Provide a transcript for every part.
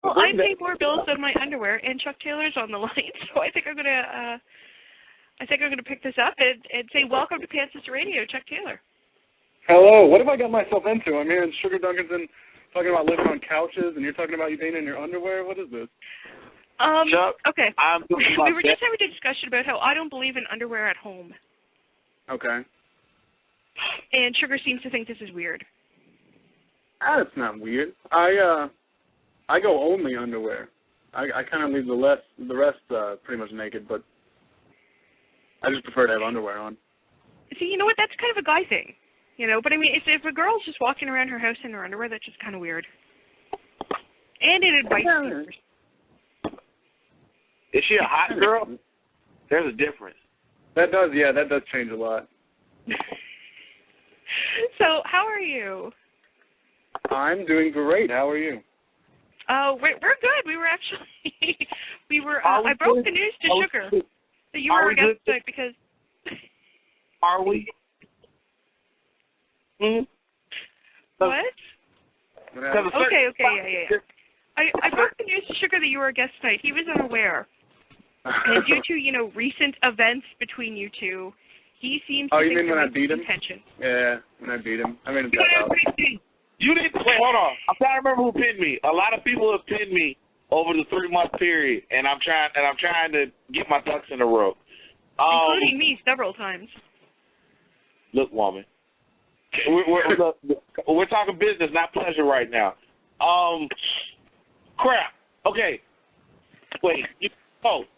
Well, I pay more bills than my underwear, and Chuck Taylor's on the line, so I think I'm gonna pick this up and say welcome to Pantsless Radio, Chuck Taylor. Hello. What have I got myself into? I'm hearing Sugar Duncanson talking about living on couches, and you're talking about you being in your underwear. What is this? Chuck, okay. we were just having a discussion about how I don't believe in underwear at home. Okay. And Sugar seems to think this is weird. It's not weird. I go only underwear. I kind of leave the rest pretty much naked, but I just prefer to have underwear on. See, you know what? That's kind of a guy thing, you know. But I mean, if a girl's just walking around her house in her underwear, that's just kind of weird. And it invites people. Is she a hot girl? There's a difference. That does change a lot. So, how are you? I'm doing great. How are you? Oh, we're good. We were actually, I broke the news to Sugar that you were a guest tonight because. Are we? Hmm? What? Okay, yeah. I broke the news to Sugar that you were a guest tonight. He was unaware. And due to, recent events between you two, he seems to think there was contention. Yeah, when I beat him. I made him tap out. You didn't wait, hold on. I'm trying to remember who pinned me. A lot of people have pinned me over the 3-month period, and I'm trying to get my ducks in a row. Including me several times. Look, woman. We're talking business, not pleasure right now. Crap. Okay. Wait.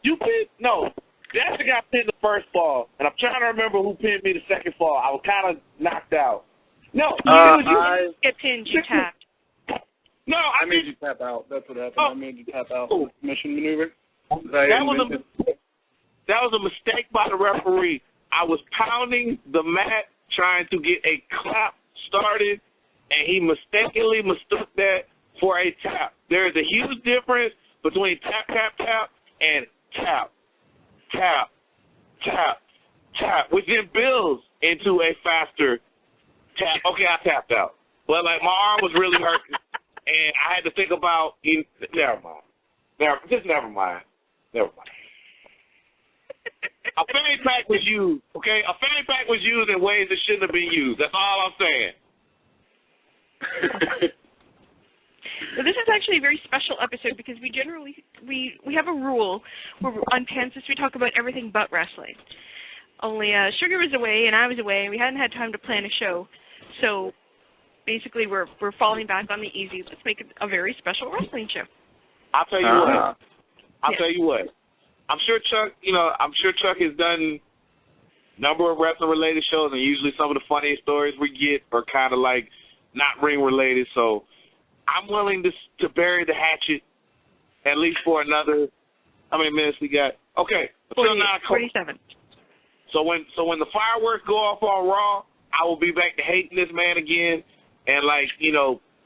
You pinned? No. Jackson got pinned the first fall, and I'm trying to remember who pinned me the second fall. I was kind of knocked out. No. You didn't get pinned. You tapped. No, I made you tap out. That's what happened. I made you tap out. Mission maneuver. That was a mistake by the referee. I was pounding the mat trying to get a clap started, and he mistakenly mistook that for a tap. There is a huge difference between tap, tap, tap, and tap, tap, tap, tap, which then builds into a faster tap. Okay, I tapped out. But, my arm was really hurting, and I had to think about, never mind. Never mind. A fanny pack was used, okay? A fanny pack was used in ways it shouldn't have been used. That's all I'm saying. Well, this is actually a very special episode because we have a rule where on Pantsless we talk about everything but wrestling. Only Sugar was away and I was away and we hadn't had time to plan a show. So basically we're falling back on the easy. Let's make it a very special wrestling show. I'll tell you what. I'm sure Chuck has done a number of wrestling related shows, and usually some of the funniest stories we get are kind of like not ring related. So I'm willing to bury the hatchet at least for another. How many minutes we got? Okay, 47. So when the fireworks go off on Raw, I will be back to hating this man again, and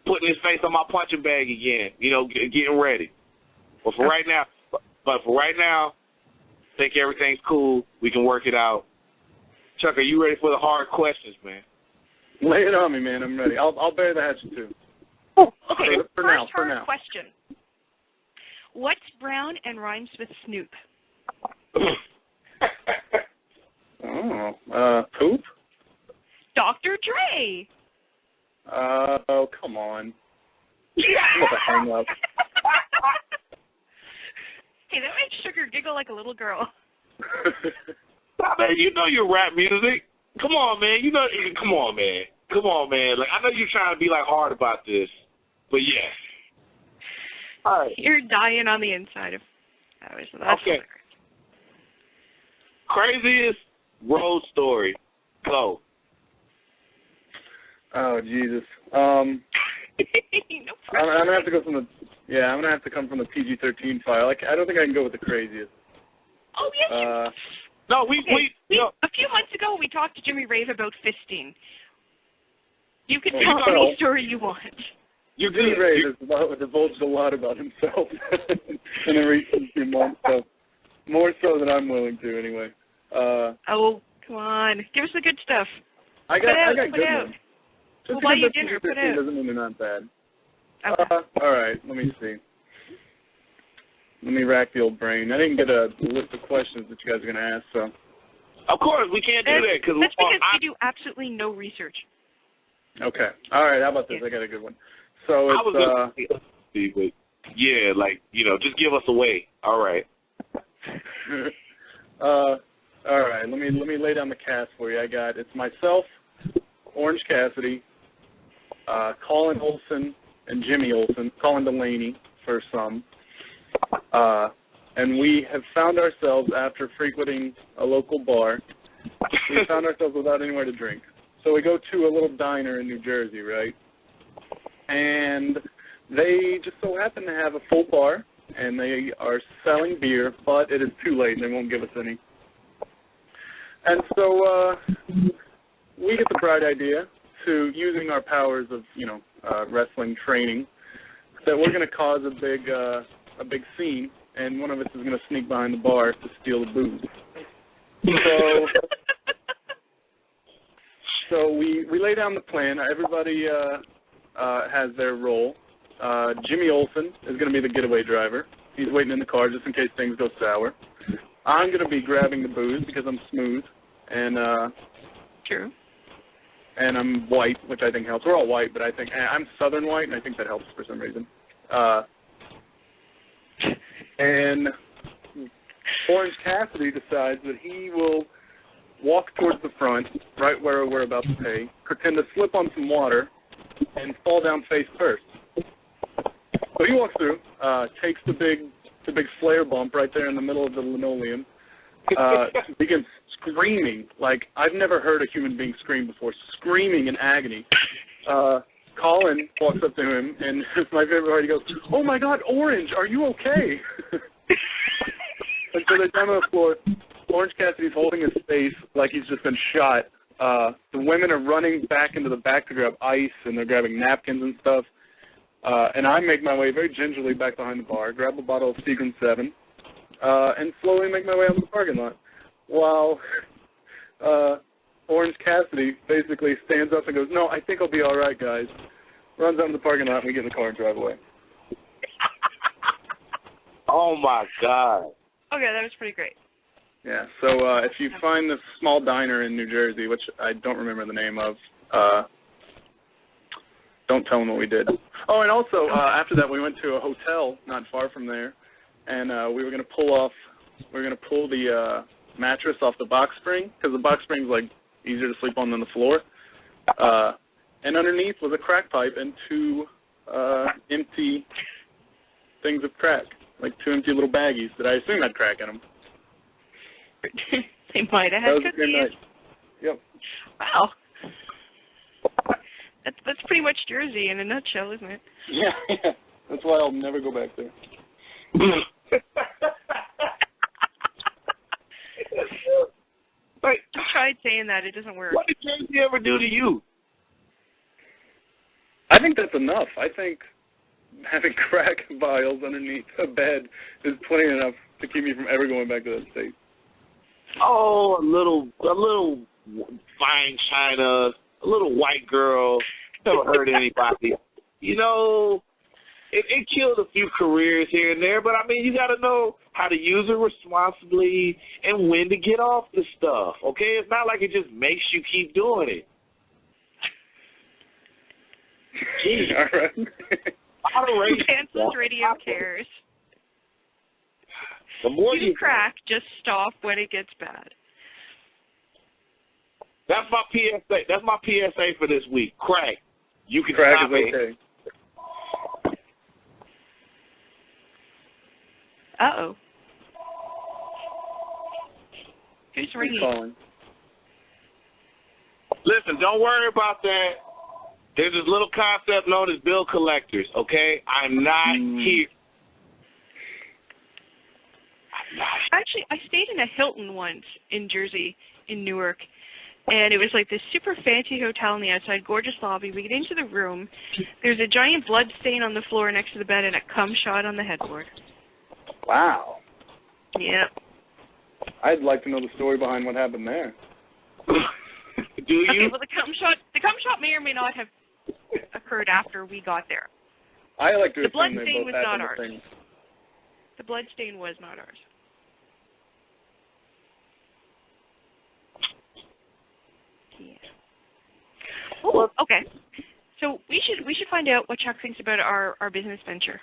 putting his face on my punching bag again. Getting ready. But for right now, I think everything's cool. We can work it out. Chuck, are you ready for the hard questions, man? Lay it on me, man. I'm ready. I'll bury the hatchet too. Okay. For now. Question. What's brown and rhymes with Snoop? Poop? Dr. Dre. Oh, come on. I'm about to hang up. Hey, that makes Sugar giggle like a little girl. Man, your rap music. Come on, man. Come on, man. Like, I know you're trying to be hard about this, but yes. All right. You're dying on the inside of. That's okay. Hilarious. Craziest road story. Go. Oh Jesus. No pressure. I'm gonna have to go I'm gonna have to come from the PG-13 file. I don't think I can go with the craziest. Oh yes. No, a few months ago we talked to Jimmy Rave about fisting. You can tell any story you want. Jimmy Rave has divulged a lot about himself in the recent few months, so more so than I'm willing to, anyway. Oh, come on, give us the good stuff. I got good ones. We'll buy you dinner. Put out. Doesn't mean they're not bad. Okay. All right, let me see. me rack the old brain. I didn't get a list of questions that you guys are going to ask, so. Of course, we can't do that. That's because we do absolutely no research. Okay. All right, how about this? I got a good one. So it's, but yeah, like, just give us away. All right. all right, let me lay down the cast for you. It's myself, Orange Cassidy, Colin Olson, and Jimmy Olson, Colin Delaney for some. And we have found ourselves, after frequenting a local bar, we found ourselves without anywhere to drink. So we go to a little diner in New Jersey, right? And they just so happen to have a full bar, and they are selling beer, but it is too late, and they won't give us any. And so we get the bright idea to, using our powers of, wrestling training, that we're going to cause a big scene, and one of us is going to sneak behind the bar to steal the booze. So we lay down the plan. Everybody has their role. Jimmy Olsen is going to be the getaway driver. He's waiting in the car just in case things go sour. I'm going to be grabbing the booze because I'm smooth and true. And I'm white, which I think helps. We're all white, but I think I'm Southern white, and I think that helps for some reason. And Orange Cassidy decides that he will walk towards the front, right where we're about to pay, pretend to slip on some water, and fall down face first. So he walks through, takes the big flare bump right there in the middle of the linoleum, begins screaming like I've never heard a human being scream before, screaming in agony. Colin walks up to him, and it's my favorite part. He goes, "Oh my God, Orange, are you okay?" And so they're down on the floor. Orange Cassidy's holding his face like he's just been shot. The women are running back into the back to grab ice, and they're grabbing napkins and stuff. And I make my way very gingerly back behind the bar, grab a bottle of Seagram 7, and slowly make my way out of the parking lot. While Orange Cassidy basically stands up and goes, "No, I think I'll be all right, guys." Runs out of the parking lot, and we get in the car and drive away. Oh, my God. Okay, that was pretty great. Yeah, so if you find this small diner in New Jersey, which I don't remember the name of, don't tell them what we did. Oh, and also, after that, we went to a hotel not far from there, and we were going to pull the mattress off the box spring, because the box spring's, like, easier to sleep on than the floor. And underneath was a crack pipe and two empty things of crack, like two empty little baggies that I assume had crack in them. They might have had cookies. Night. Yep. Wow. That's pretty much Jersey in a nutshell, isn't it? Yeah. That's why I'll never go back there. Wait, just tried saying that. It doesn't work. What did Jersey ever do to you? I think that's enough. I think having crack vials underneath a bed is plenty enough to keep me from ever going back to that state. Oh, a little fine china, a little white girl, never hurt anybody. It killed a few careers here and there, but I mean, you got to know how to use it responsibly and when to get off the stuff, okay? It's not like it just makes you keep doing it. Jeez. All right. Pantsless Radio cares. The more you crack, just stop when it gets bad. That's my PSA. That's my PSA for this week. Crack. You can crack stop is it. okay. Uh-oh. Who's ringing? Calling. Listen, don't worry about that. There's this little concept known as bill collectors, okay? I'm not here. Actually, I stayed in a Hilton once in Jersey, in Newark, and it was like this super fancy hotel on the outside, gorgeous lobby. We get into the room. There's a giant blood stain on the floor next to the bed and a cum shot on the headboard. Wow. Yeah. I'd like to know the story behind what happened there. Do you? Okay, well, the cum shot may or may not have occurred after we got there. I like to the blood assume they stain both was not happened ours. at the same. The blood stain was not ours. Yeah. Oh, okay. So we should find out what Chuck thinks about our business venture.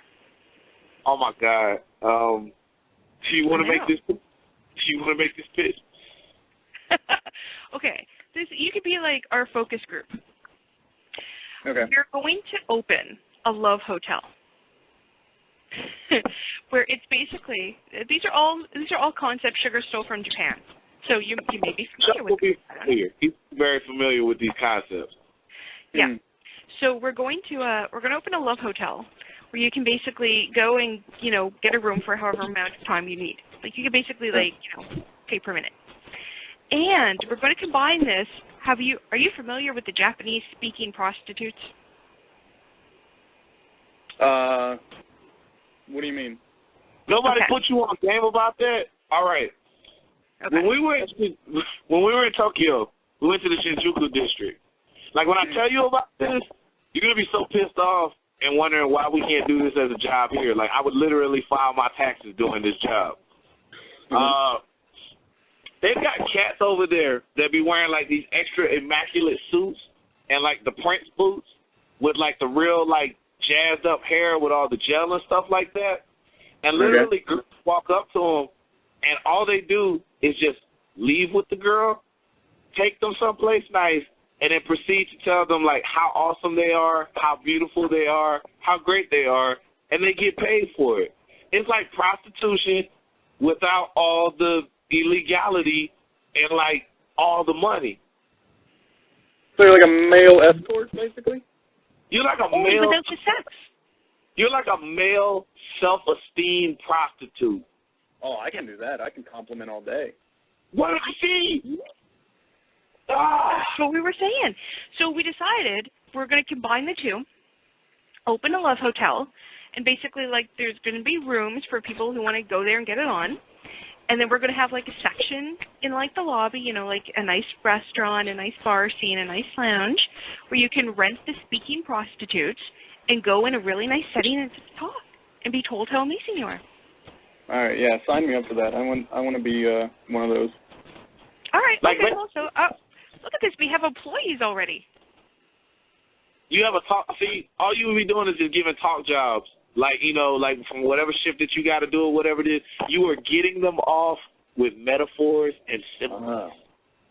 Oh my God. Do you want to make this? Do you want to make this pitch? Okay. You could be like our focus group. Okay. We're going to open a love hotel. Where it's basically these are all concepts Sugar stole from Japan. So you may be familiar with them. He's very familiar with these concepts. Yeah. So we're going to open a love hotel where you can basically go and get a room for however amount of time you need. Like you can basically pay per minute. And we're going to combine this. Are you familiar with the Japanese speaking prostitutes? What do you mean? Nobody put you on game about that? All right. Okay. When we were in Tokyo, we went to the Shinjuku district. Like when I tell you about this, you're gonna be so pissed off and wondering why we can't do this as a job here. Like I would literally file my taxes doing this job. They've got cats over there that be wearing like these extra immaculate suits and like the Prince boots with like the real like jazzed up hair with all the gel and stuff like that. And literally girls walk up to them and all they do is just leave with the girl, take them someplace nice, and then proceed to tell them like how awesome they are, how beautiful they are, how great they are, and they get paid for it. It's like prostitution without all the illegality and like all the money. So you're like a male escort, basically? You're like a male. Without the sex. You're like a male self-esteem prostitute. Oh, I can do that. I can compliment all day. What did you see? That's what we were saying. So we decided we're going to combine the two, open a love hotel, and basically like there's going to be rooms for people who want to go there and get it on. And then we're going to have like a section in like the lobby, like a nice restaurant, a nice bar scene, a nice lounge where you can rent the speaking prostitutes and go in a really nice setting and just talk and be told how amazing you are. All right, yeah, sign me up for that. I want to be one of those. All right. Like, okay. Also, look at this. We have employees already. You have a talk. See, all you would be doing is just giving talk jobs. Like, like from whatever shift that you got to do or whatever it is, you are getting them off with metaphors and symbols.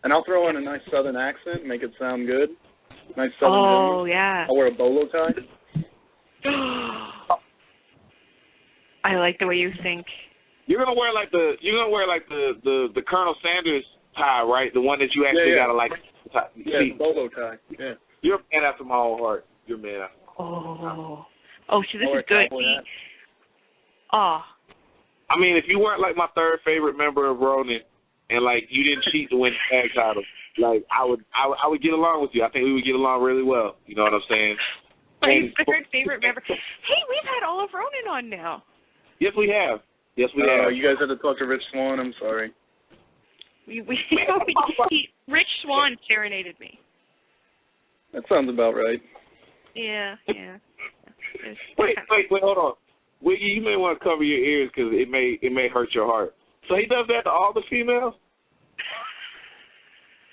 And I'll throw in a nice southern accent, make it sound good. Nice southern gentleman. Yeah. I'll wear a bolo tie. I like the way you think. You're gonna wear like the Colonel Sanders tie, right? The one that you actually gotta like. Yeah, the bolo tie. Yeah. You're a man after my own heart. You're a man after my own heart. Oh, see, this is good. I mean, if you weren't like my third favorite member of Ronin, and like you didn't cheat to win the tag title, like I would get along with you. I think we would get along really well. You know what I'm saying? My third favorite member. Hey, we've had all of Ronin on now. Yes, we have. Yes, we have. You guys had to talk to Rich Swann. I'm sorry. Rich Swann serenaded me. That sounds about right. Yeah. Wait, hold on. Wiggy, you may want to cover your ears because it may hurt your heart. So he does that to all the females?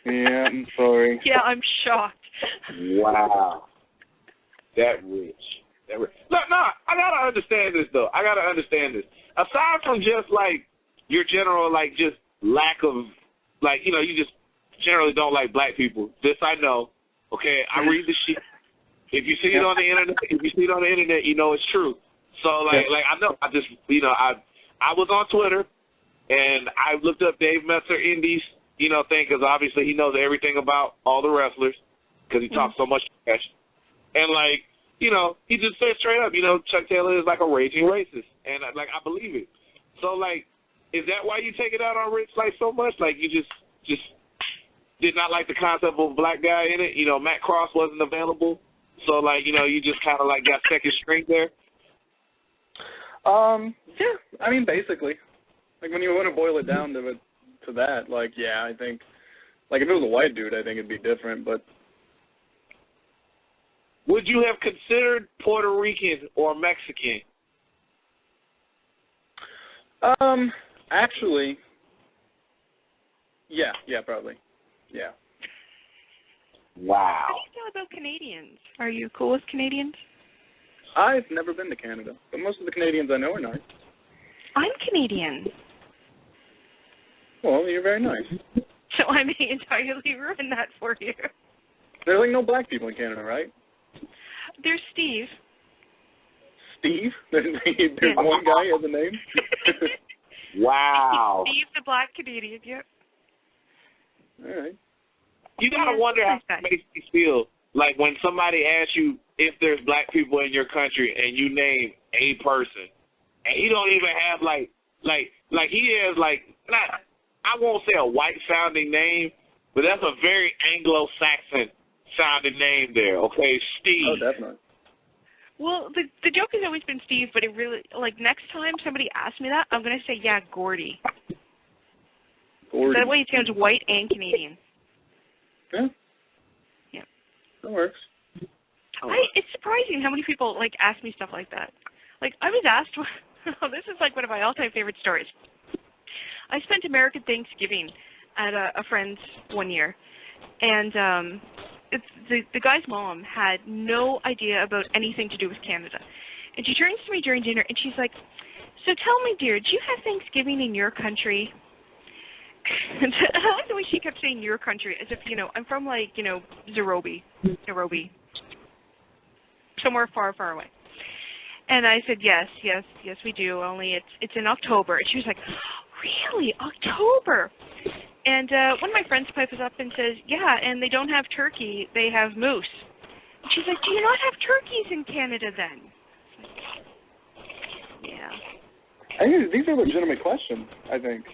Yeah, I'm sorry. Yeah, I'm shocked. Wow. That rich. Look, I gotta understand this though. Aside from just like your general like just lack of like, you just generally don't like black people. This I know. Okay, I read the shit. If you see it on the internet, you know it's true. So like I know I just I was on Twitter and I looked up Dave Messer Indies thing because obviously he knows everything about all the wrestlers because he talks so much trash. And like he just said straight up, Chuck Taylor is like a raging racist, and like I believe it. So like, is that why you take it out on Rich like so much? Like you just did not like the concept of a black guy in it. Matt Cross wasn't available, so like you just kind of like got second string there. Yeah, I mean basically, like when you want to boil it down to that, like yeah, I think like if it was a white dude, I think it'd be different, but. Would you have considered Puerto Rican or Mexican? Actually, yeah, probably. Yeah. Wow. How do you feel about Canadians? Are you cool with Canadians? I've never been to Canada, but most of the Canadians I know are nice. I'm Canadian. Well, you're very nice. So I may entirely ruin that for you. There's like no black people in Canada, right? There's Steve. Steve? There's one guy who has a name? Wow. Steve the black Canadian, yep. All right. You gotta wonder how it makes you feel, like when somebody asks you if there's black people in your country and you name a person, and you don't even have like he has like, not, I won't say a white sounding name, but that's a very Anglo-Saxon sounding name there. Okay, Steve. Oh, definitely. Well, the joke has always been Steve, but it really, like, next time somebody asks me that, I'm going to say, yeah, Gordy. Gordy. That way it sounds white and Canadian. Yeah. Yeah. That works. It's surprising how many people, like, ask me stuff like that. Like, I was asked, this is, like, one of my all-time favorite stories. I spent American Thanksgiving at a friend's one year, and the guy's mom had no idea about anything to do with Canada. And she turns to me during dinner, and she's like, so tell me, dear, do you have Thanksgiving in your country? And I like the way she kept saying your country, as if, I'm from, like, Nairobi, somewhere far, far away. And I said, yes, we do, only it's in October. And she was like, really, October? And one of my friends pipes up and says, yeah, and they don't have turkey, they have moose. And she's like, do you not have turkeys in Canada then? Yeah. I think these are legitimate questions, I think.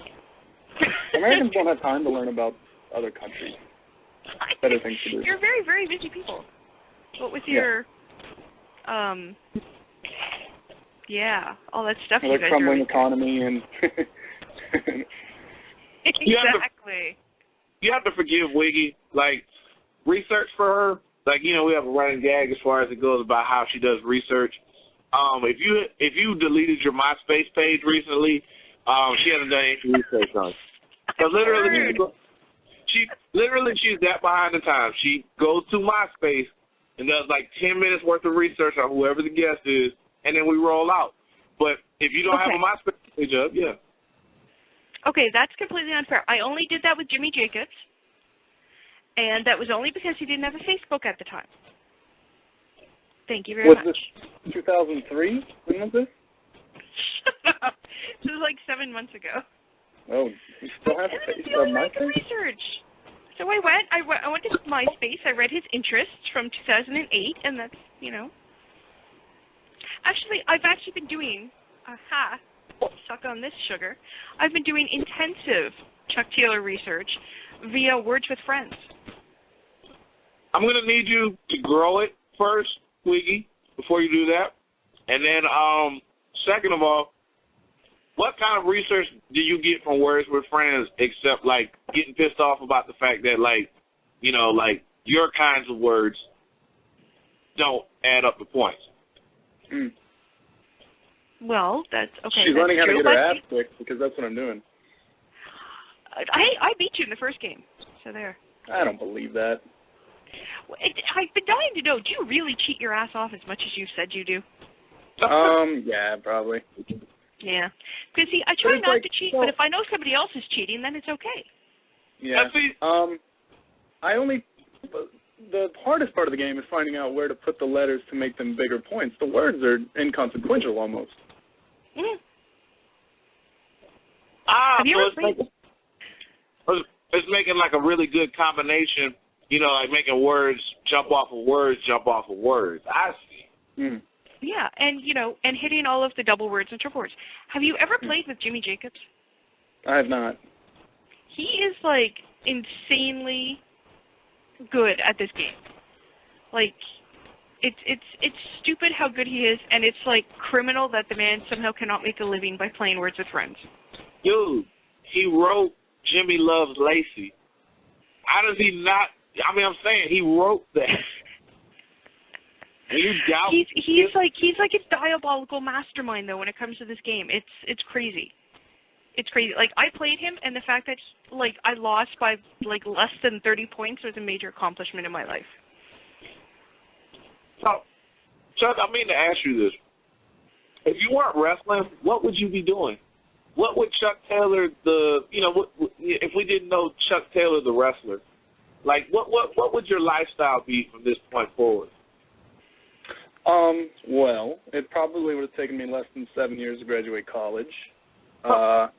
Americans don't have time to learn about other countries. Better things to do. You're very, very busy people. What with your, all that stuff you guys are crumbling economy and... Exactly. You have to forgive Wiggy. Like, research for her, like, we have a running gag as far as it goes about how she does research. If you deleted your MySpace page recently, she hasn't done any research on it. So she's that behind the times. She goes to MySpace and does like 10 minutes worth of research on whoever the guest is, and then we roll out. But if you don't have a MySpace page up, Okay, that's completely unfair. I only did that with Jimmy Jacobs, and that was only because he didn't have a Facebook at the time. Thank you very much. Was this 2003? When was this? This was like 7 months ago. Oh, you still have to face MySpace? Research. So I went to MySpace. I read his interests from 2008, and that's, Actually, I've actually been doing, suck on this sugar. I've been doing intensive Chuck Taylor research via Words with Friends. I'm going to need you to grow it first, Wiggy, before you do that. And then, second of all, what kind of research do you get from Words with Friends except, like, getting pissed off about the fact that, like, your kinds of words don't add up to points? Mm. Well, that's okay. She's learning how to get her ass kicked because that's what I'm doing. I beat you in the first game, so there. I don't believe that. I've been dying to know, do you really cheat your ass off as much as you've said you do? Yeah, probably. Yeah. Because, see, I try not to cheat, but if I know somebody else is cheating, then it's okay. Yeah. The hardest part of the game is finding out where to put the letters to make them bigger points. The words are inconsequential almost. Mm. Have you ever played? It's making like a really good combination, like making words jump off of words, jump off of words. I see. Mm. Yeah, and, and hitting all of the double words and triple words. Have you ever played with Jimmy Jacobs? I have not. He is, like, insanely good at this game. Like, it's stupid how good he is, and it's, like, criminal that the man somehow cannot make a living by playing Words with Friends. Dude, he wrote Jimmy Loves Lacey. How does he not? I mean, I'm saying he wrote that. And you doubt he's like a diabolical mastermind though when it comes to this game. It's crazy. it's crazy. Like, I played him, and the fact that, like, I lost by, like, less than 30 points was a major accomplishment in my life. So, Chuck, I mean to ask you this. If you weren't wrestling, what would you be doing? What would Chuck Taylor, if we didn't know Chuck Taylor the wrestler, like, what would your lifestyle be from this point forward? Well, it probably would have taken me less than 7 years to graduate college. I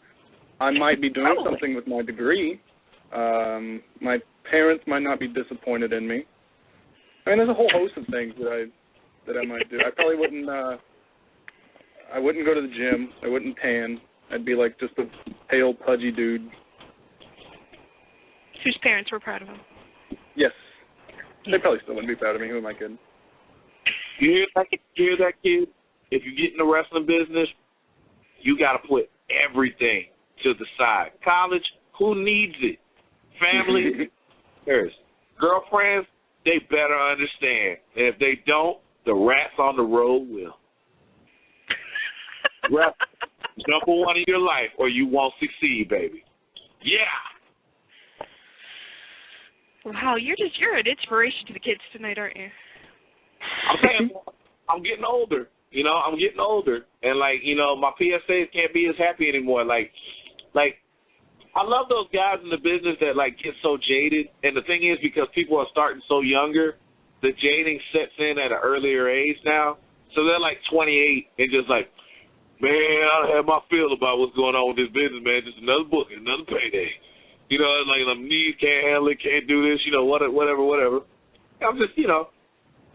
might be doing something with my degree. My parents might not be disappointed in me. I mean, there's a whole host of things that I might do. I probably wouldn't. I wouldn't go to the gym. I wouldn't tan. I'd be like just a pale, pudgy dude. Whose parents were proud of him. Yes. They probably still wouldn't be proud of me. Who am I kidding? You hear that, kid? If you get in the wrestling business, you got to put everything to the side. College, who needs it? Family, there's girlfriends, they better understand. And if they don't, the rats on the road will. Rap, number one in your life, or you won't succeed, baby. Yeah. Wow, you're an inspiration to the kids tonight, aren't you? I'm saying, I'm getting older. You know, I'm getting older, and like, you know, my PSAs can't be as happy anymore. Like, I love those guys in the business that like get so jaded, and the thing is, because people are starting so younger, the jading sets in at an earlier age now. So they're like 28 and just like, man, I don't have my feel about what's going on with this business, man. Just another booking, another payday. You know, like my knees can't handle it, can't do this, you know, whatever. I'm just, you know,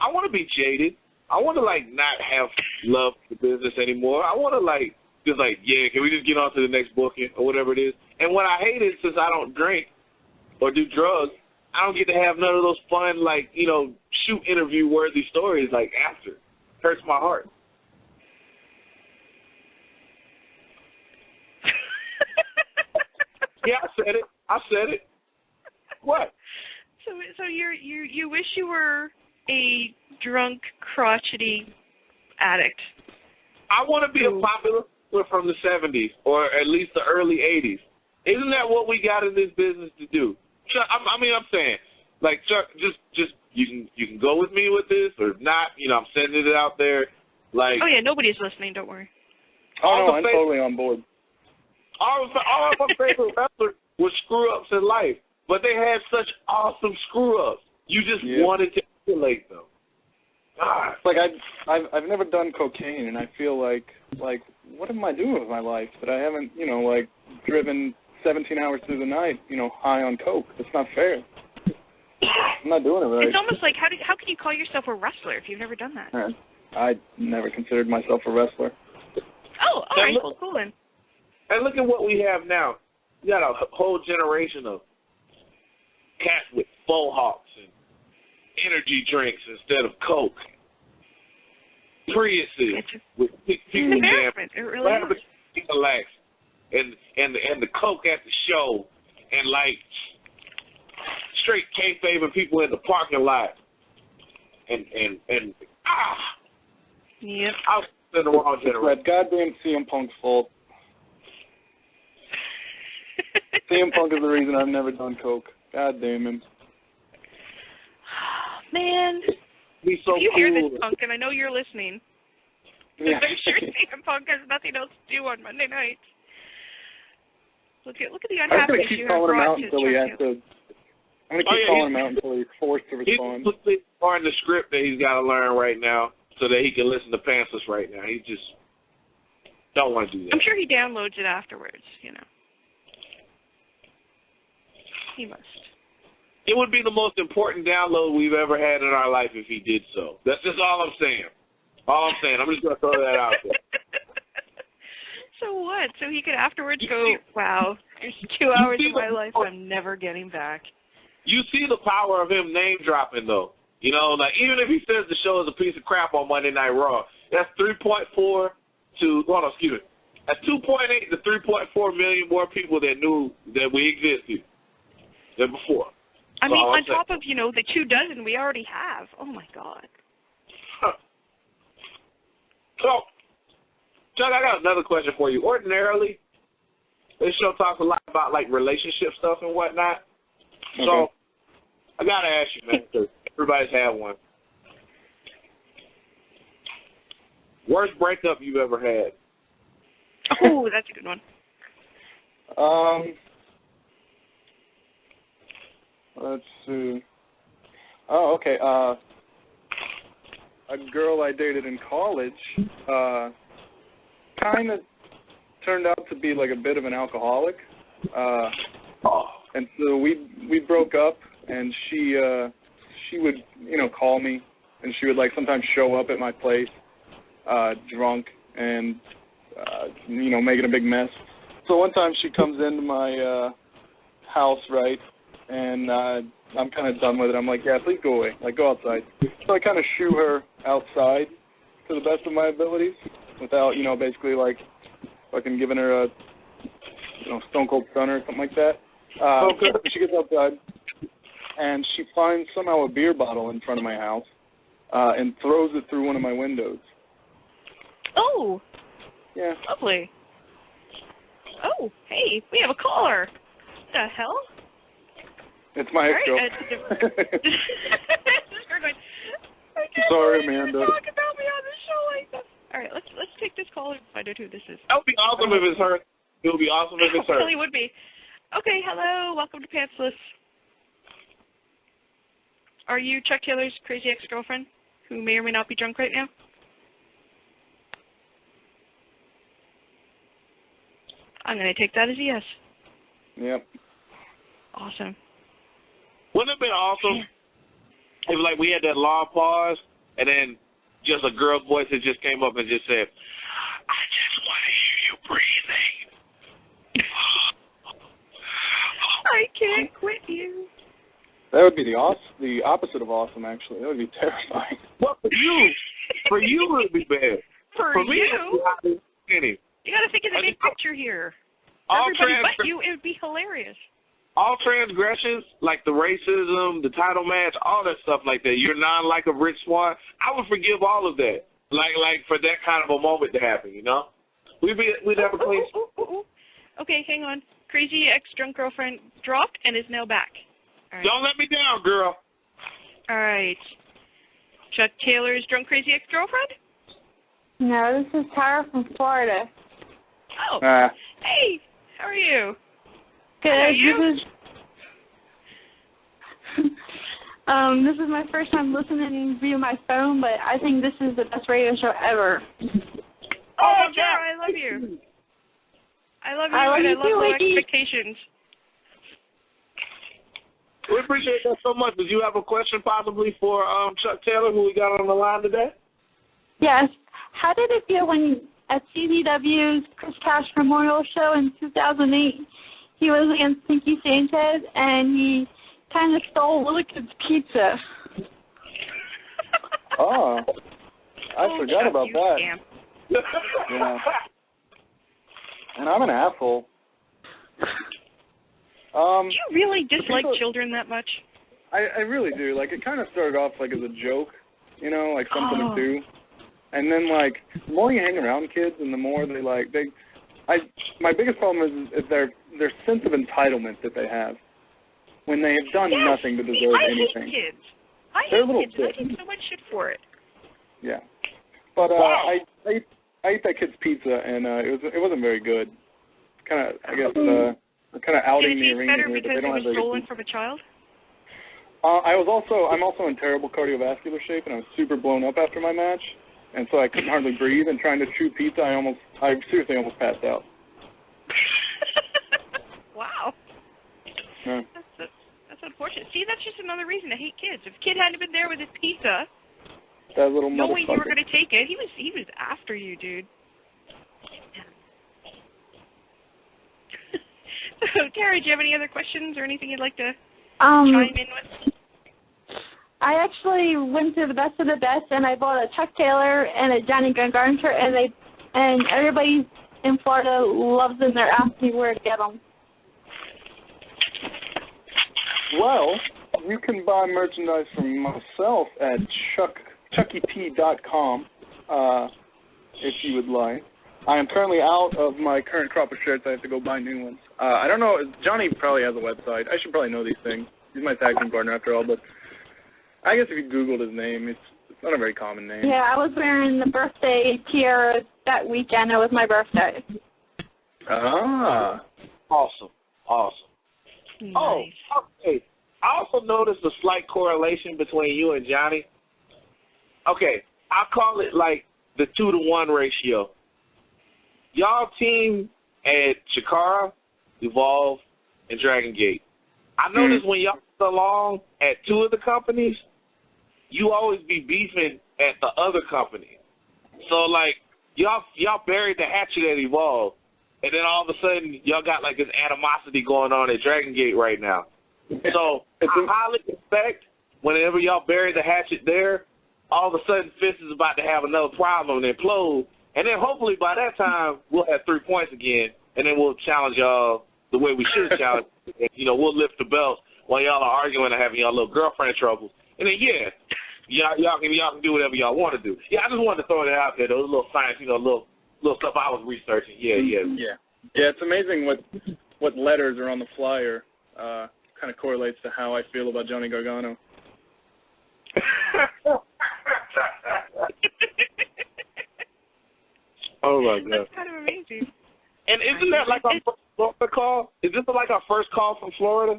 I want to be jaded. I want to, like, not have love for the business anymore. I want to, like, just like, yeah, can we just get on to the next booking or whatever it is? And what I hate is, since I don't drink or do drugs, I don't get to have none of those fun, like, you know, shoot interview-worthy stories, like, after. Hurts my heart. Yeah, I said it. What? So you wish you were a drunk, crotchety addict. I want to be a popular from the 70s or at least the early 80s. Isn't that what we got in this business to do? Chuck, I'm saying, like, Chuck, just you can go with me with this or not. You know, I'm sending it out there. Like, oh yeah, nobody's listening. Don't worry. Oh no, I'm totally on board. All of my favorite wrestlers were screw-ups in life, but they had such awesome screw-ups. You just wanted to emulate them. God. Like I've never done cocaine, and I feel like what am I doing with my life that I haven't, you know, like driven 17 hours through the night, you know, high on coke? That's not fair. I'm not doing it right. It's almost like how can you call yourself a wrestler if you've never done that? I never considered myself a wrestler. Oh, all right, cool then. And look at what we have now. You got a whole generation of cats with faux hawks and energy drinks instead of Coke. Priuses with people embarrassment. It really is. Relax. And the Coke at the show, and like straight kayfabe people in the parking lot. And Yep. I was in the wrong generation. That goddamn CM Punk's fault. CM Punk is the reason I've never done coke. God damn him. Man, He's so if you cool. hear this, Punk, and I know you're listening, Yeah. I'm sure CM Punk has nothing else to do on Monday nights. Look at the I'm gonna unhappiness keep you calling have him out brought to until he has to. I'm gonna keep calling him out until he's forced to respond. He's learning the script that he's got to learn right now, so that he can listen to Pantsless right now. He just don't want to do that. I'm sure he downloads it afterwards, you know. He must. It would be the most important download we've ever had in our life if he did so. That's just all I'm saying. I'm just going to throw that out there. So what? So he could afterwards go, wow, there's 2 hours of my life I'm never getting back. You see the power of him name dropping, though. You know, like, even if he says the show is a piece of crap on Monday Night Raw, that's 3.4 to, that's 2.8 to 3.4 million more people that knew that we existed than before. I mean, on top of, you know, the 24 we already have. Oh, my God. So, Chuck, I got another question for you. Ordinarily, This show talks a lot about, like, relationship stuff and whatnot. Okay. So, I got to ask you, man, because everybody's had one. Worst breakup you've ever had? Oh, that's a good one. Let's see. Oh, okay. A girl I dated in college kind of turned out to be like a bit of an alcoholic. And so we broke up, and she would, call me, and she would, like, sometimes show up at my place drunk and, making a big mess. So one time she comes into my house, right, and I'm kind of done with it. I'm like, yeah, please go away. Like, go outside. So I kind of shoo her outside to the best of my abilities without, basically, like, fucking giving her a, stone cold stunner or something like that. She gets outside, and she finds somehow a beer bottle in front of my house and throws it through one of my windows. Oh. Yeah. Lovely. Oh, hey, we have a caller. What the hell? It's my ex-girl. Sorry, Amanda. Talk about me on the show like that. All right, let's take this caller and find out who this is. That would be awesome if it's her. It would be awesome if it's her. It really would be. Okay, hello. Welcome to Pantsless. Are you Chuck Taylor's crazy ex-girlfriend who may or may not be drunk right now? I'm going to take that as a yes. Yep. Awesome. Wouldn't it have been awesome if, like, we had that long pause and then just a girl's voice that just came up and just said, I just want to hear you breathing. I can't quit you. That would be the opposite of awesome, actually. That would be terrifying. Well, for you it would be bad. For me, you? You got to think of the big picture here. For everybody but you, it would be hilarious. All transgressions, like the racism, the title match, all that stuff like that, you're not like a Rich Swan, I would forgive all of that. Like for that kind of a moment to happen, We'd have a clean. Okay, hang on. Crazy ex-drunk girlfriend dropped and is now back. All right. Don't let me down, girl. All right. Chuck Taylor's drunk crazy ex-girlfriend? No, this is Tara from Florida. Oh. Hey, how are you? Good. How are you? This is my first time listening via my phone, but I think this is the best radio show ever. Oh, Tara, I love you. I love you, and I love low expectations. We appreciate that so much. Did you have a question possibly for Chuck Taylor, who we got on the line today? Yes. How did it feel when at CZW's Chris Cash Memorial Show in 2008, he was against Pinky Sanchez, and he kind of stole Little Kid's pizza? Oh, I forgot about that. Scam. Yeah. And I'm an asshole. Do you really dislike children that much? I really do. Like, it kind of started off like as a joke, like something to do. And then, like, the more you hang around kids and the more my biggest problem is their sense of entitlement that they have when they have done nothing to deserve anything. I hate kids. I They're hate kids. little I take so much shit for it. Yeah. But I ate that kid's pizza, and it wasn't very good. Kind of, I guess, kind of outing the arena here, but they don't have it was stolen good from a child? I'm also in terrible cardiovascular shape, and I was super blown up after my match, and so I couldn't hardly breathe. And trying to chew pizza, I seriously almost passed out. Wow. Yeah. That's unfortunate. See, that's just another reason to hate kids. If a kid hadn't been there with his pizza, that little knowing you were motherfucker. going to take it, he was after you, dude. So, Tara, do you have any other questions or anything you'd like to chime in with? I actually went to the Best of the Best, and I bought a Chuck Taylor and a Johnny Gungarn shirt, and everybody in Florida loves them. They're asking me where to get them. Well, you can buy merchandise from myself at chuckyp.com if you would like. I am currently out of my current crop of shirts. I have to go buy new ones. I don't know. Johnny probably has a website. I should probably know these things. He's my tag team partner after all, but I guess if you Googled his name, it's not a very common name. Yeah, I was wearing the birthday tiara that weekend. It was my birthday. Ah. Awesome. Nice. Oh, okay. I also noticed a slight correlation between you and Johnny. Okay, I call it like the 2-to-1 ratio. Y'all team at Chikara, Evolve, and Dragon Gate. I noticed when y'all get along at 2 of the companies, you always be beefing at the other company. So, like, y'all buried the hatchet at Evolve, and then all of a sudden, y'all got, like, this animosity going on at Dragon Gate right now. So, I highly expect whenever y'all bury the hatchet there, all of a sudden, Fist is about to have another problem and implode, and then hopefully by that time, we'll have 3 points again, and then we'll challenge y'all the way we should challenge. You know, we'll lift the belts while y'all are arguing and having y'all little girlfriend troubles. And then, y'all can do whatever y'all want to do. Yeah, I just wanted to throw that out there, those little science, little stuff I was researching. Yeah. Yeah, it's amazing what letters are on the flyer kind of correlates to how I feel about Johnny Gargano. Oh, my God. That's kind of amazing. And isn't that like our first Florida call? Is this like our first call from Florida?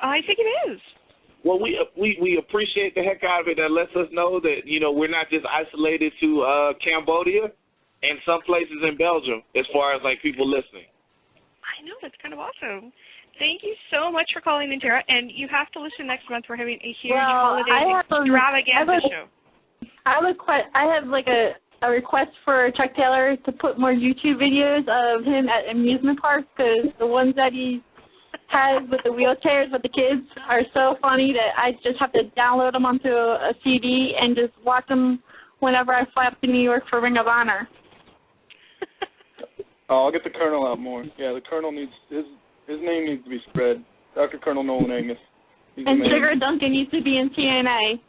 I think it is. Well, we appreciate the heck out of it. That lets us know that, we're not just isolated to Cambodia and some places in Belgium as far as, like, people listening. I know. That's kind of awesome. Thank you so much for calling in, Tara. And you have to listen next month. We're having a huge holiday extravaganza show. I have like a request for Chuck Taylor to put more YouTube videos of him at amusement parks, because the ones that he has with the wheelchairs with the kids are so funny that I just have to download them onto a CD and just watch them whenever I fly up to New York for Ring of Honor. Oh, I'll get the Colonel out more. Yeah, the Colonel needs his name needs to be spread. Dr. Colonel Nolan Angus. And Sugar Duncan needs to be in TNA.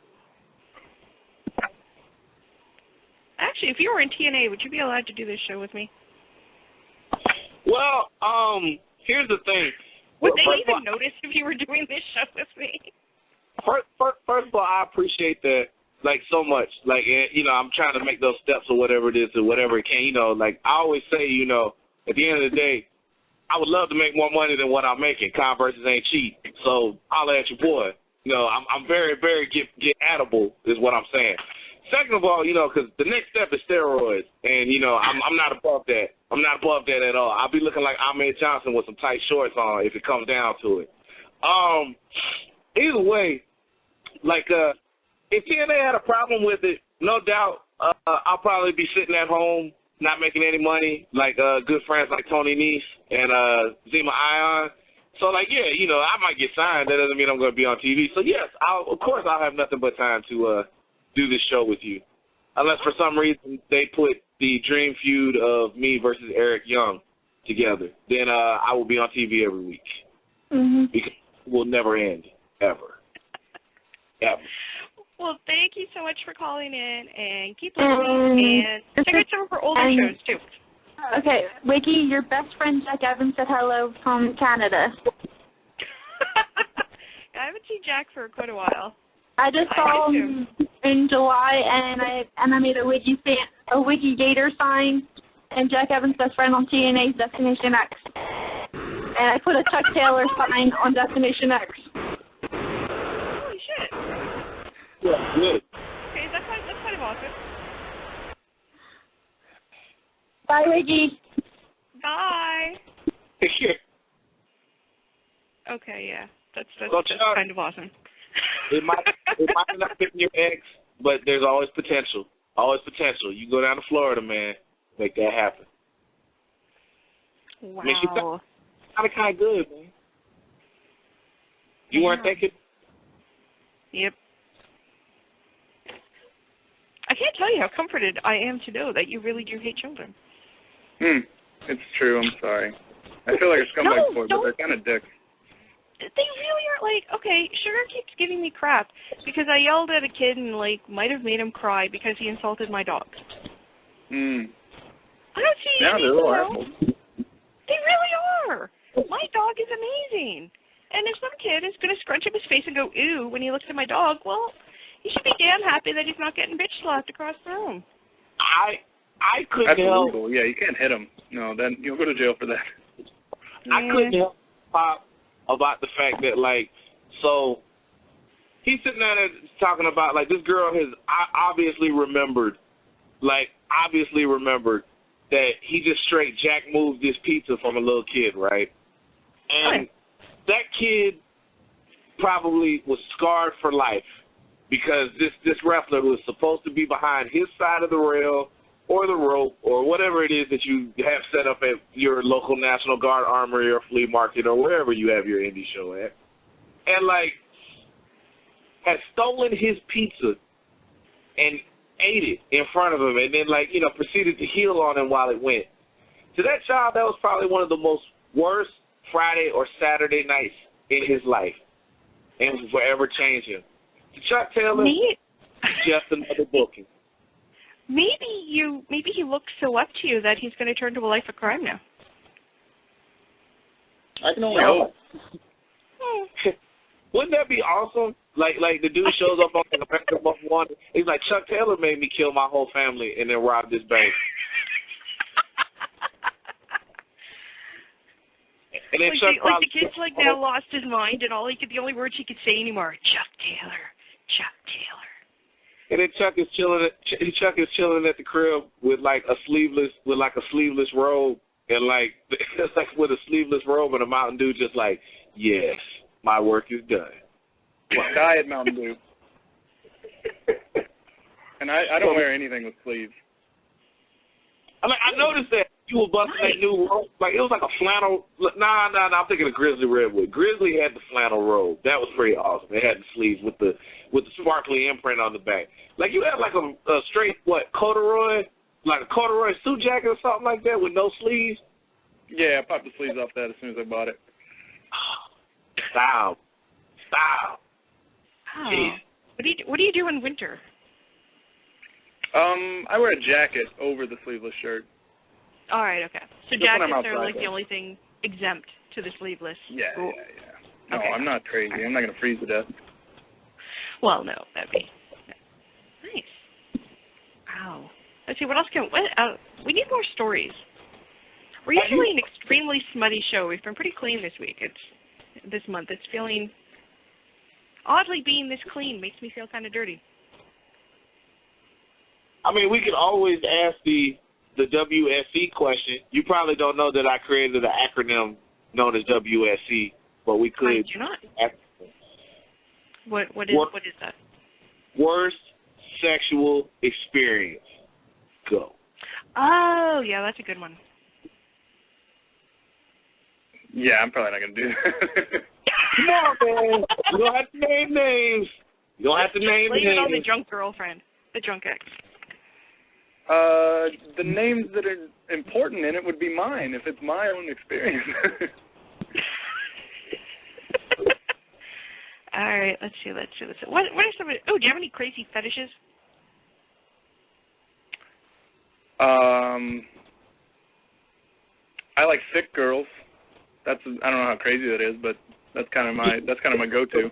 Actually, if you were in TNA, would you be allowed to do this show with me? Well, here's the thing. Would they even notice if you were doing this show with me? First of all, I appreciate that, like, so much. Like, I'm trying to make those steps or whatever it is or whatever it can. Like, I always say, at the end of the day, I would love to make more money than what I'm making. Converses ain't cheap. So, holla at your boy. I'm very, very get-attable is what I'm saying. Second of all, because the next step is steroids, and, I'm not above that. I'm not above that at all. I'll be looking like Ahmed Johnson with some tight shorts on if it comes down to it. Either way, like, if TNA had a problem with it, no doubt I'll probably be sitting at home not making any money, like good friends like Tony Nese and Zima Ion. So, like, yeah, I might get signed. That doesn't mean I'm going to be on TV. So, yes, of course I'll have nothing but time to do this show with you. Unless for some reason they put the dream feud of me versus Eric Young together. Then I will be on TV every week. Mm-hmm. Because it will never end, ever. Ever. Well, thank you so much for calling in, and keep listening, and check out some of our older shows, too. Okay, Wiggy, your best friend Jack Evans said hello from Canada. I haven't seen Jack for quite a while. I just saw him in July, and I made a Wiggy Gator sign, and Jack Evans' best friend on TNA's Destination X. And I put a Chuck Taylor sign on Destination X. Holy shit. Yeah, good. Okay, that's kind of awesome. Bye, Wiggy. Bye. Okay, yeah. That's kind of awesome. It might not fit in your ex, but there's always potential. Always potential. You go down to Florida, man, make that happen. Wow. I mean, she's kind of good, man. You weren't thinking? Yep. I can't tell you how comforted I am to know that you really do hate children. It's true. I'm sorry. I feel like a scumbag boy, but they're kind of dicks. They really are. Like, okay, Sugar keeps giving me crap because I yelled at a kid and, like, might have made him cry because he insulted my dog. I don't see Yeah, any, they're little assholes. They really are. My dog is amazing. And if some kid is going to scrunch up his face and go, ew, when he looks at my dog, well, he should be damn happy that he's not getting bitch slapped across the room. I couldn't That's help. illegal. Yeah, you can't hit him. No, then you'll go to jail for that. I couldn't help Pop about the fact that, like, so he's sitting there talking about, like, this girl has obviously remembered that he just straight jack moved this pizza from a little kid, right? And that kid probably was scarred for life because this wrestler who was supposed to be behind his side of the rail or the rope or whatever it is that you have set up at your local National Guard armory or flea market or wherever you have your indie show at, and, like, had stolen his pizza and ate it in front of him and then, like, you know, proceeded to heel on him while it went. To that child, that was probably one of the most worst Friday or Saturday nights in his life and will forever change him. To Chuck Taylor, just another booking. Maybe he looks so up to you that he's going to turn to a life of crime now. I can only hope. Wouldn't that be awesome? Like the dude shows up on the American Most Wanted. He's like, Chuck Taylor made me kill my whole family and then rob this bank. And then like the kid's like now lost his mind and the only words he could say anymore, Chuck Taylor. And then Chuck is chilling at the crib with a sleeveless robe and like with a sleeveless robe and a Mountain Dew, just like, yes, my work is done. Diet Mountain Dew. And I don't wear anything with sleeves. I noticed that you were busting that new robe. Like, it was like a flannel. Nah, I'm thinking of Grizzly Redwood. Grizzly had the flannel robe. That was pretty awesome. It had the sleeves with the sparkly imprint on the back. Like, you had like a straight, corduroy, like a corduroy suit jacket or something like that with no sleeves? Yeah, I popped the sleeves off that as soon as I bought it. Style. Oh. What do you do in winter? I wear a jacket over the sleeveless shirt. All right, okay. So just jackets are like the only thing exempt to the sleeveless. Yeah, Cool. yeah. No, Okay. I'm not crazy. I'm not going to freeze to death. Well, no, that'd be nice. Wow. Let's see, what else we need more stories. We're usually an extremely smutty show. We've been pretty clean this week. This month. It's feeling, oddly being this clean makes me feel kind of dirty. I mean, we could always ask the WSC question. You probably don't know that I created an acronym known as WSC, but we could. I do not. What is that? Worst sexual experience. Go. Oh, yeah, that's a good one. Yeah, I'm probably not going to do that. Come on, man. You don't have to name names. You don't have to name names. Blame it on the drunk girlfriend, the drunk ex. The names that are important in it would be mine if it's my own experience. All right, let's see. What are some? Oh, do you have any crazy fetishes? I like thick girls. I don't know how crazy that is, but that's kind of my go-to.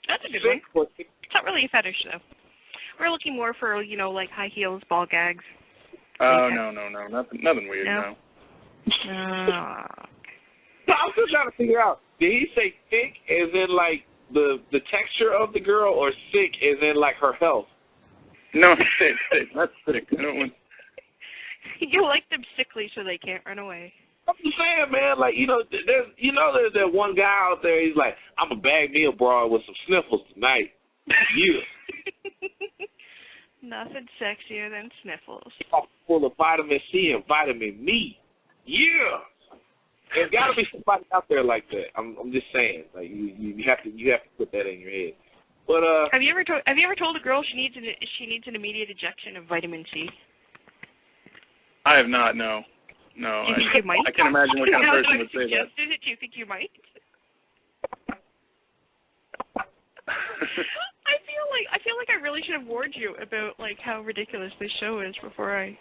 That's a good one. It's not really a fetish though. We're looking more for like high heels, ball gags. Oh no, nothing weird. No. So I'm still trying to figure out. Did he say thick as in like the texture of the girl, or sick as in like her health? No, thick. That's thick. I don't want. You like them sickly so they can't run away. I'm just saying, man. Like there's that one guy out there. He's like, I'm gonna bag me a broad with some sniffles tonight. Yeah. Nothing sexier than sniffles. Full of vitamin C and vitamin Me. Yeah. There's got to be somebody out there like that. I'm just saying. Like you have to put that in your head. But have you ever told a girl she needs an immediate injection of vitamin C? I have not. No. Do you think you might? I can't imagine what kind of person would say that. Do you think you might? I feel like I really should have warned you about like how ridiculous this show is before I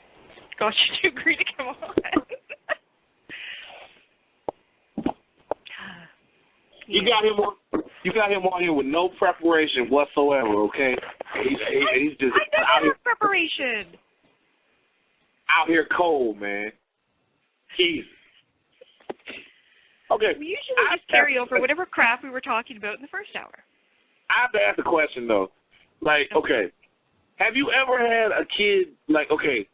got you to agree to come on. You got him on here with no preparation whatsoever, okay? He's just I don't have preparation. Out here cold, man. Jesus. Okay. We usually just carry over whatever crap we were talking about in the first hour. I have to ask a question, though. Like, okay, have you ever had a kid, like, okay,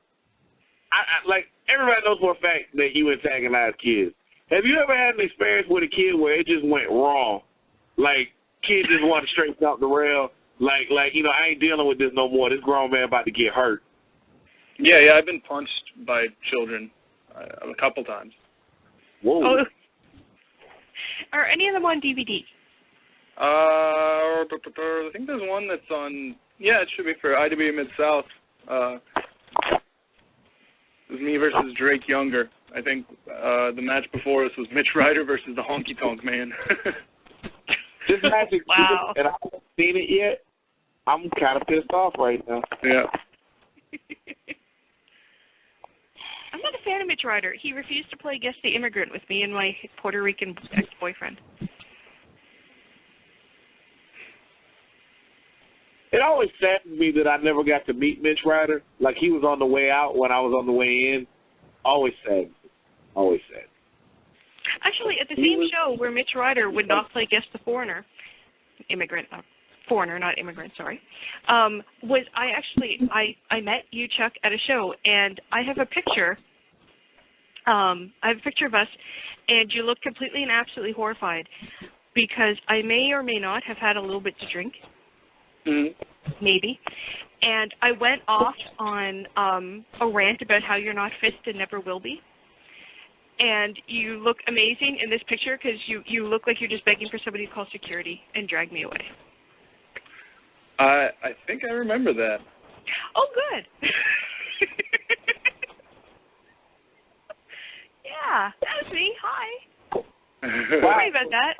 I like, everybody knows for a fact that you antagonize kids. Have you ever had an experience with a kid where it just went wrong? Like, kid just wanted to straighten out the rail. Like, you know, I ain't dealing with this no more. This grown man about to get hurt. Yeah, I've been punched by children a couple times. Whoa. Oh. Are any of them on DVD? I think there's one that's on, it should be for IWA Mid-South. It was me versus Drake Younger. I think the match before us was Mitch Ryder versus the Honky Tonk Man. This match is wow. And I haven't seen it yet. I'm kind of pissed off right now. Yeah. I'm not a fan of Mitch Ryder. He refused to play Guess the Immigrant with me and my Puerto Rican ex-boyfriend. It always saddens me that I never got to meet Mitch Ryder. Like, he was on the way out when I was on the way in. Always sad. Always sad. Actually, at the same show where Mitch Ryder would not play Guess the Foreigner, foreigner, not immigrant, sorry, was I met you, Chuck, at a show, and I have a picture. I have a picture of us, and you look completely and absolutely horrified because I may or may not have had a little bit to drink. Mm-hmm. Maybe. And I went off on a rant about how you're not fit and never will be. And you look amazing in this picture because you look like you're just begging for somebody to call security and drag me away. I think I remember that. Oh, good. Yeah, that was me. Hi. Sorry about that.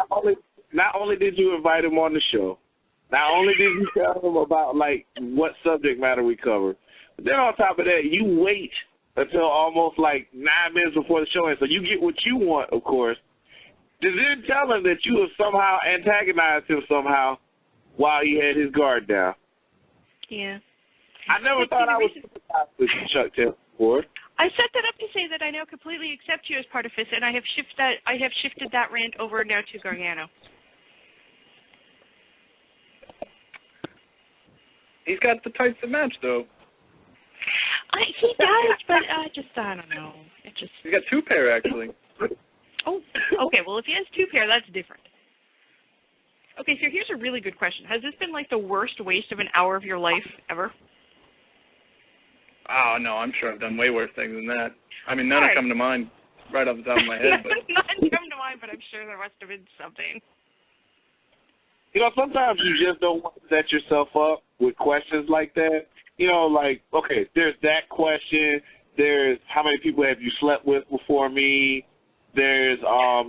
Not only did you invite him on the show, not only did you tell him about, like, what subject matter we cover, but then on top of that, you wait until almost, like, 9 minutes before the show ends, so you get what you want, of course. Then tell him that you have somehow antagonized him somehow while he had his guard down. Yeah. I never thought I was sympathized with Chuck Taylor before. I set that up to say that I now completely accept you as part of FIS, and I have shifted that rant over now to Gargano. He's got the tights to match, though. He does, but I don't know. He's got 2 pair, actually. Oh, okay. Well, if he has 2 pair, that's different. Okay, so here's a really good question. Has this been, like, the worst waste of an hour of your life ever? Oh, no, I'm sure I've done way worse things than that. I mean, none have come to mind right off the top of my head. But none come to mind, but I'm sure there must have been something. You know, sometimes you just don't want to set yourself up with questions like that. You know, like, okay, there's that question. There's how many people have you slept with before me? There's,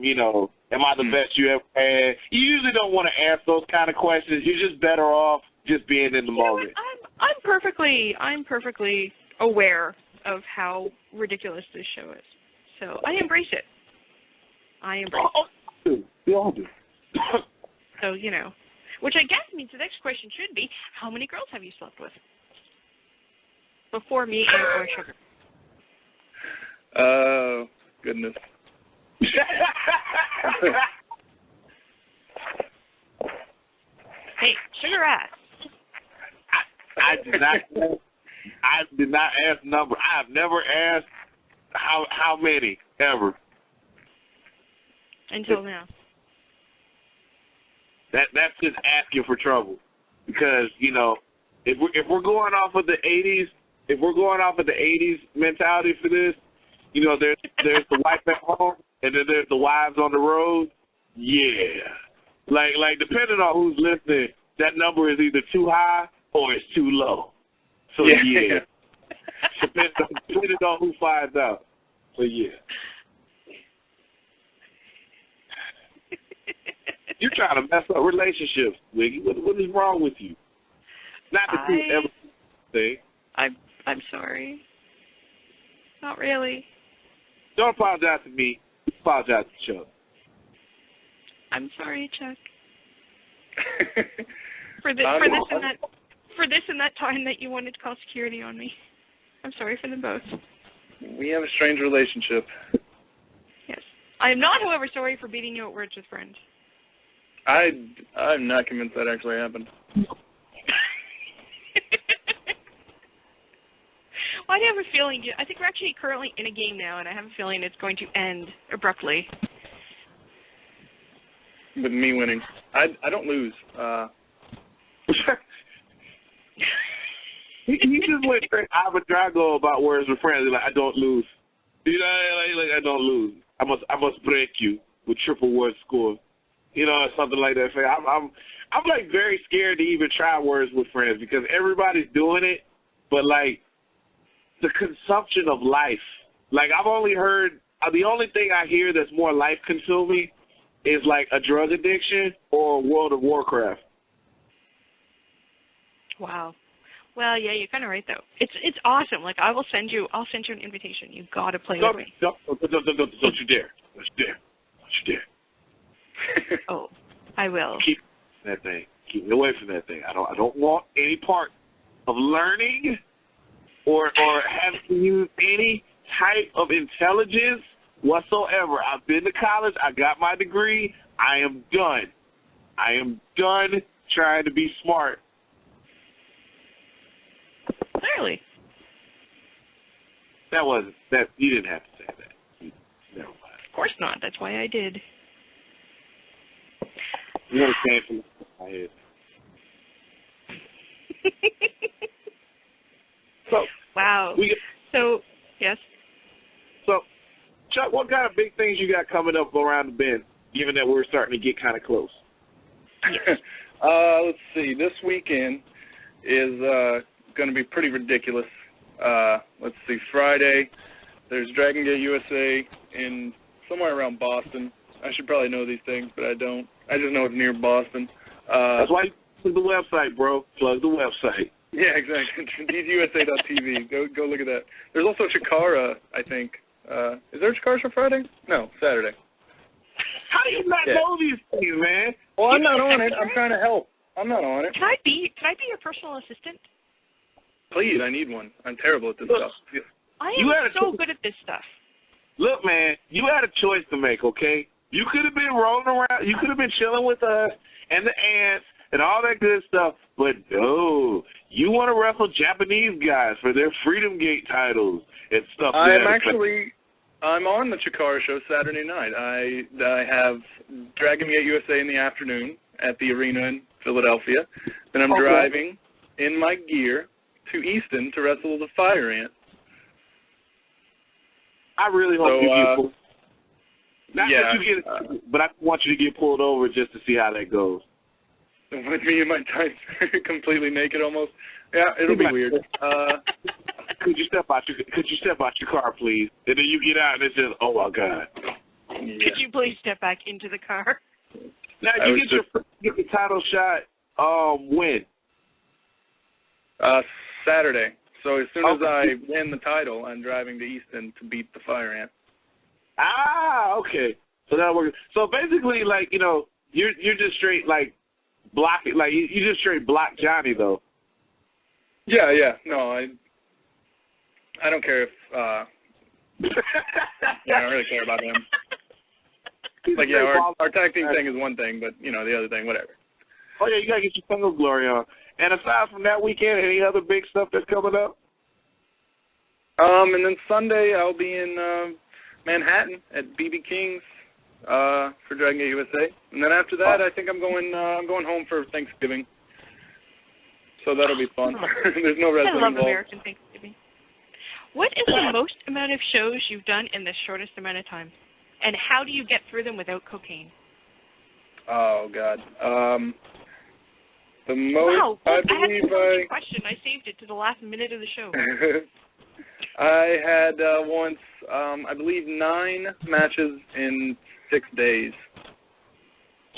you know, am I the best you ever had? You usually don't want to ask those kind of questions. You're just better off just being in the moment. I'm perfectly aware of how ridiculous this show is. So I embrace it. We all do. So, you know, which I guess means the next question should be, how many girls have you slept with? Before me and before Sugar. Oh, goodness. Hey, Sugar asked. I did not ask number. I have never asked how many ever. Until now. That's just asking for trouble, because you know if we're going off of the '80s mentality for this, you know there's the wife at home and then there's the wives on the road. Yeah, like depending on who's listening, that number is either too high or it's too low. So yeah. Depending on who finds out. So yeah. You're trying to mess up relationships, Wiggy. What is wrong with you? Not that you ever think. I'm sorry. Not really. Don't apologize to me. Apologize to Chuck. I'm sorry, Chuck. For this and that time that you wanted to call security on me. I'm sorry for them both. We have a strange relationship. Yes. I am not, however, sorry for beating you at Words with Friends. I'm not convinced that actually happened. Well, I have a feeling, I think we're actually currently in a game now, and I have a feeling it's going to end abruptly. With me winning. I don't lose. He just went straight Ivan Drago about Words with Friends. Like, I don't lose. You know, like I don't lose. I must break you with triple word score. You know, something like that. I'm like very scared to even try Words with Friends because everybody's doing it, but like the consumption of life. Like I've only heard the only thing I hear that's more life consuming is like a drug addiction or World of Warcraft. Wow. Well, yeah, you're kind of right though. It's awesome. Like I'll send you an invitation. You got to play with me. Don't you dare! Don't you dare! Oh, I will. Keep that thing. Keep me away from that thing. I don't want any part of learning or having to use any type of intelligence whatsoever. I've been to college. I got my degree. I am done. I am done trying to be smart. Clearly. That you didn't have to say that. Never mind. Of course not. That's why I did. You understand from my head. So wow. Yes. So, Chuck, what kind of big things you got coming up around the bend, given that we're starting to get kind of close? Yes. Let's see. This weekend is going to be pretty ridiculous. Let's see. Friday, there's Dragon Gate USA in somewhere around Boston. I should probably know these things, but I don't. I just know it's near Boston. That's why you plug the website, bro. Plug the website. Yeah, exactly. DuseUSA.tv. Go look at that. There's also Chikara, I think. Is there a Chikara show Friday? No, Saturday. How do you not know these things, man? Well, I'm not on it. I'm trying to help. I'm not on it. Can I be your personal assistant? Please, I need one. I'm terrible at this stuff. I am so good at this stuff. Look, man, you had a choice to make, okay? You could have been rolling around. You could have been chilling with us and the ants and all that good stuff. But no, you want to wrestle Japanese guys for their Freedom Gate titles and stuff. I'm on the Chikara show Saturday night. I have Dragon Gate USA in the afternoon at the arena in Philadelphia. Then I'm driving in my gear to Easton to wrestle the Fire Ant. I really hope you get pulled. Not yeah, that you get, but I want you to get pulled over just to see how that goes. With me in my tights, completely naked almost. Yeah, it'll be weird. Could you step out your car, please? And then you get out and it's just, oh my God. Yeah. Could you please step back into the car? Now you get the title shot. When? Saturday. So as soon as I win the title, I'm driving to Easton to beat the Fire Ant. Ah, okay. So that works. So basically, like, you know, you're just straight like blocking, like you just straight block Johnny though. Yeah. No, I don't care if. I don't really care about him. Like, yeah, our tag team thing is one thing, but you know, the other thing, whatever. Oh yeah, you gotta get your single glory on. And aside from that weekend, any other big stuff that's coming up? And then Sunday I'll be in Manhattan at BB King's for Dragon Gate USA, and then after that I think I'm going home for Thanksgiving. So that'll be fun. There's no wrestling I love involved. American Thanksgiving. What is the most amount of shows you've done in the shortest amount of time, and how do you get through them without cocaine? Oh God. The most, wow, I believe a question. I saved it to the last minute of the show. I had once, I believe, 9 matches in 6 days.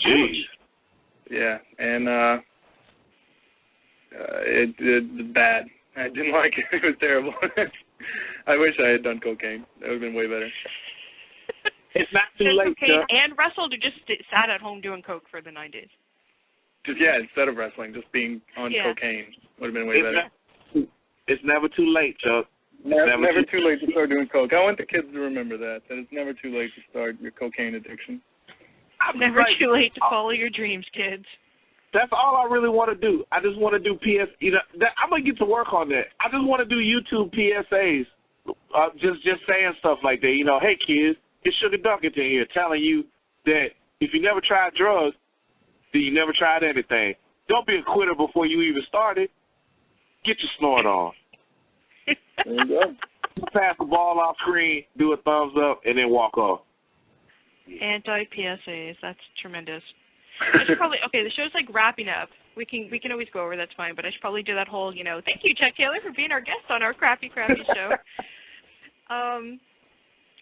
Jeez. Yeah, and it bad. I didn't like it. It was terrible. I wish I had done cocaine. That would have been way better. It's not too Done late, cocaine Chuck. and wrestled, or just sat at home doing coke for the 9 days? Just instead of wrestling, just being on cocaine would have been way better. It's never too late, Chuck. Never too late to start doing coke. I want the kids to remember that it's never too late to start your cocaine addiction. Never too late to follow your dreams, kids. That's all I really want to do. I just want to do I'm gonna get to work on that. I just want to do YouTube PSAs, just saying stuff like that. Hey kids, it's Sugar Dunkerton here, telling you that if you never tried drugs, then you never tried anything. Don't be a quitter before you even started. Get your snort on. There you go. Pass the ball off screen, do a thumbs up, and then walk off. Anti-PSAs, that's tremendous. The show's like wrapping up. We can always go over, that's fine, but I should probably do that whole, thank you, Chuck Taylor, for being our guest on our crappy show.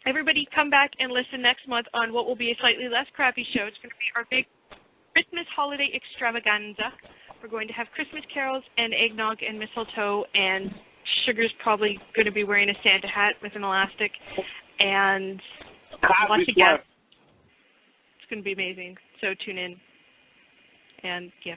Everybody come back and listen next month on what will be a slightly less crappy show. It's going to be our big Christmas holiday extravaganza. We're going to have Christmas carols and eggnog and mistletoe, and Sugar's probably going to be wearing a Santa hat with an elastic, and lots of guests. It's going to be amazing. So tune in. And, yeah.